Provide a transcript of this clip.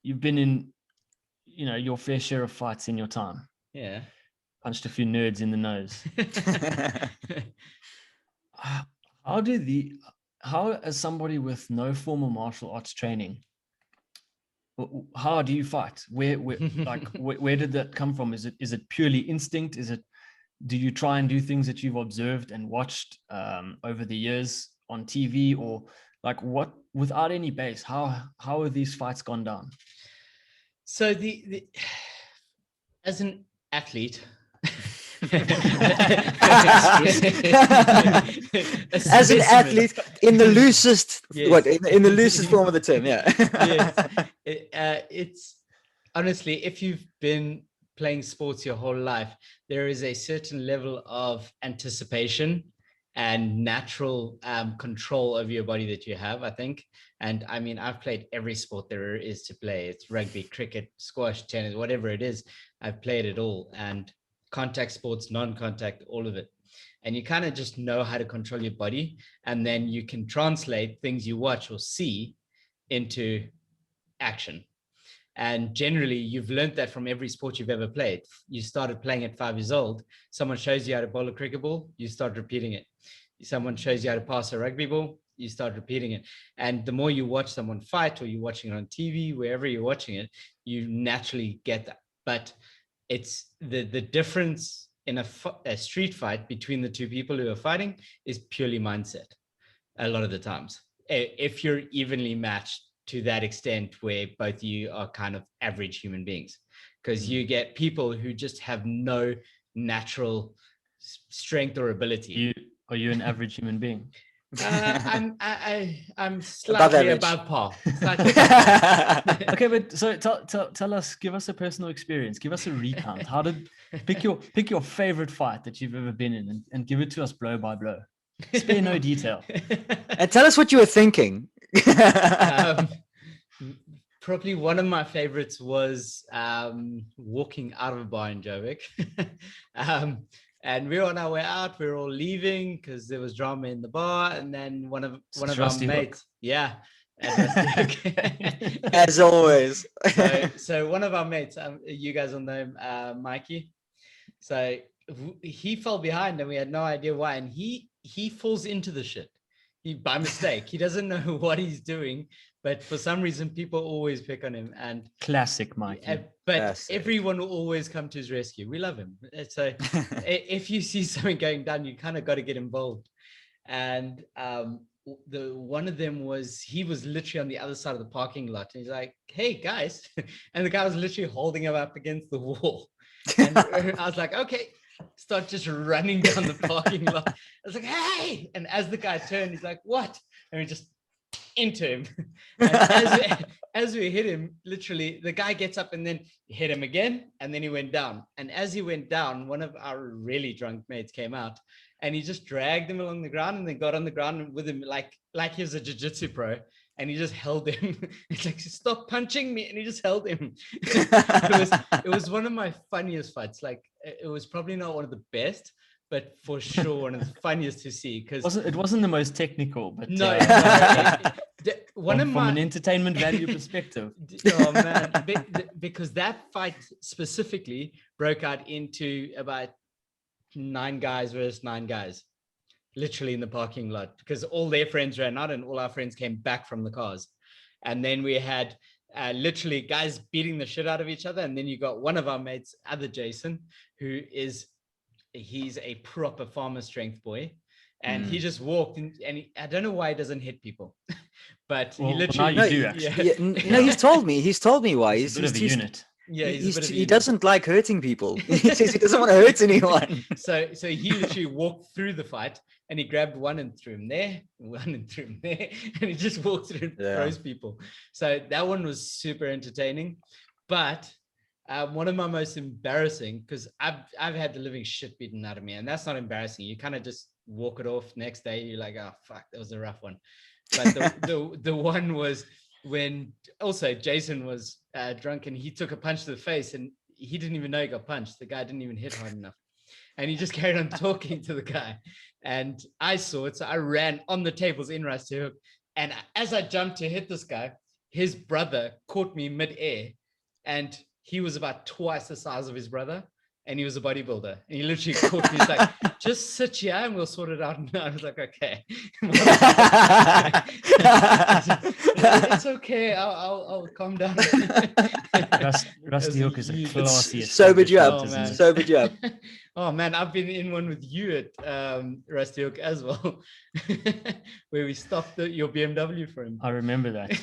you've been in, your fair share of fights in your time. Yeah. Punched a few nerds in the nose. How, as somebody with no formal martial arts training, how do you fight? Where did that come from? Is it purely instinct? Do you try and do things that you've observed and watched over the years on TV, or like what, without any base? How are these fights gone down? So as an athlete, as an athlete, in the loosest, yes. in the loosest form of the term, yeah. Yes. It's honestly, if you've been playing sports your whole life, there is a certain level of anticipation and natural control over your body that you have, I think. And I mean, I've played every sport there is to play. It's rugby, cricket, squash, tennis, whatever it is. I've played it all, and contact sports, non-contact, all of it. And you kind of just know how to control your body, and then you can translate things you watch or see into action. And generally, you've learned that from every sport you've ever played. You started playing at 5 years old. Someone shows you how to bowl a cricket ball, you start repeating it. Someone shows you how to pass a rugby ball, you start repeating it. And the more you watch someone fight, or you're watching it on TV, wherever you're watching it, you naturally get that. But it's the difference in a street fight between the two people who are fighting is purely mindset a lot of the times. If you're evenly matched to that extent where both of you are kind of average human beings, because you get people who just have no natural strength or ability. Are you an average human being? I'm slightly above par. Slightly above par. Okay, but so tell us, give us a personal experience, give us a recount. How did pick your favorite fight that you've ever been in, and give it to us blow by blow. Spare no detail. And tell us what you were thinking. Probably one of my favorites was walking out of a bar in Joburg. And we were on our way out. We were all leaving because there was drama in the bar. And then one of our mates, as always. So one of our mates, you guys will know him, Mikey. So he fell behind, and we had no idea why. And he falls into the shit. By mistake. He doesn't know what he's doing, but for some reason people always pick on him. And classic Mikey. But classic. Everyone will always come to his rescue. We love him. So if you see something going down, you kind of got to get involved. And the one of them was, he was literally on the other side of the parking lot, and he's like, "Hey guys," and the guy was literally holding him up against the wall. And I was like, okay. Start just running down the parking lot. I was like, "Hey!" And as the guy turned, he's like, "What?" And we just into him. And as we hit him, literally, the guy gets up and then hit him again, and then he went down. And as he went down, one of our really drunk mates came out, and he just dragged him along the ground, and then got on the ground with him like he was a jiu-jitsu pro. And he just held him. It's like, "Stop punching me!" And he just held him. It was one of my funniest fights. Like, it was probably not one of the best, but for sure one of the funniest to see. Because it wasn't the most technical, but no, from an entertainment value perspective. Oh man, because that fight specifically broke out into about 9 guys versus 9 guys. Literally in the parking lot, because all their friends ran out and all our friends came back from the cars. And then we had literally guys beating the shit out of each other. And then you got one of our mates, other Jason, he's a proper farmer strength boy. And he just walked in, and I don't know why he doesn't hit people, but he literally. Now you do, actually. No, he's told me why. He's a bit of a unit. Yeah, he doesn't like hurting people. He says he doesn't want to hurt anyone. So he literally walked through the fight, and he grabbed one and threw him there, one and threw him there, and he just walked through and throws people. So that one was super entertaining. But one of my most embarrassing, because I've had the living shit beaten out of me, and that's not embarrassing. You kind of just walk it off. Next day, you're like, "Oh fuck, that was a rough one." But the one was when also Jason was drunk, and he took a punch to the face, and he didn't even know he got punched. The guy didn't even hit hard enough, and he just carried on talking to the guy. And I saw it, so I ran on the tables in Rice to hook. And as I jumped to hit this guy, his brother caught me mid-air, and he was about twice the size of his brother, and he was a bodybuilder. And he literally caught me. He's like, just sit here and we'll sort it out. And I was like, okay. It's okay. I'll calm down. Rusty Hook is a classy. Sobered you up. Oh, man. Sobered you up. Oh man, I've been in one with you at Rusty Hook as well, where we stopped your BMW for him. I remember that.